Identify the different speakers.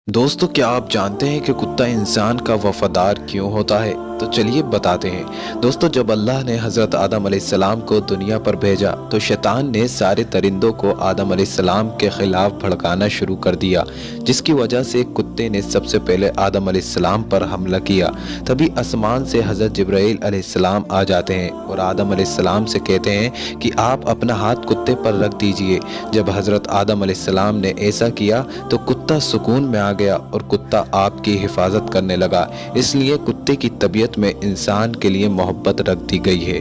Speaker 1: दोस्तों, क्या आप जानते हैं कि कुत्ता इंसान का वफादार क्यों होता है? तो चलिए बताते हैं। दोस्तों, जब अल्लाह ने हज़रत आदम अलैहिस्सलाम को दुनिया पर भेजा तो शैतान ने सारे परिंदों को आदम अलैहिस्सलाम के ख़िलाफ़ भड़काना शुरू कर दिया, जिसकी वजह से कुत्ते ने सबसे पहले आदम अलैहिस्सलाम पर हमला किया। तभी आसमान से हज़रत जिब्राईल अलैहिस्सलाम आ जाते हैं और आदम अलैहिस्सलाम से कहते हैं कि आप अपना हाथ कुत्ते पर रख दीजिए। जब हज़रत आदम अलैहिस्सलाम ने ऐसा किया तो कुत्ता सुकून में आ गया और कुत्ता आपकी हिफाजत करने लगा। इसलिए कुत्ते की तबीयत में इंसान के लिए मोहब्बत रख दी गई है।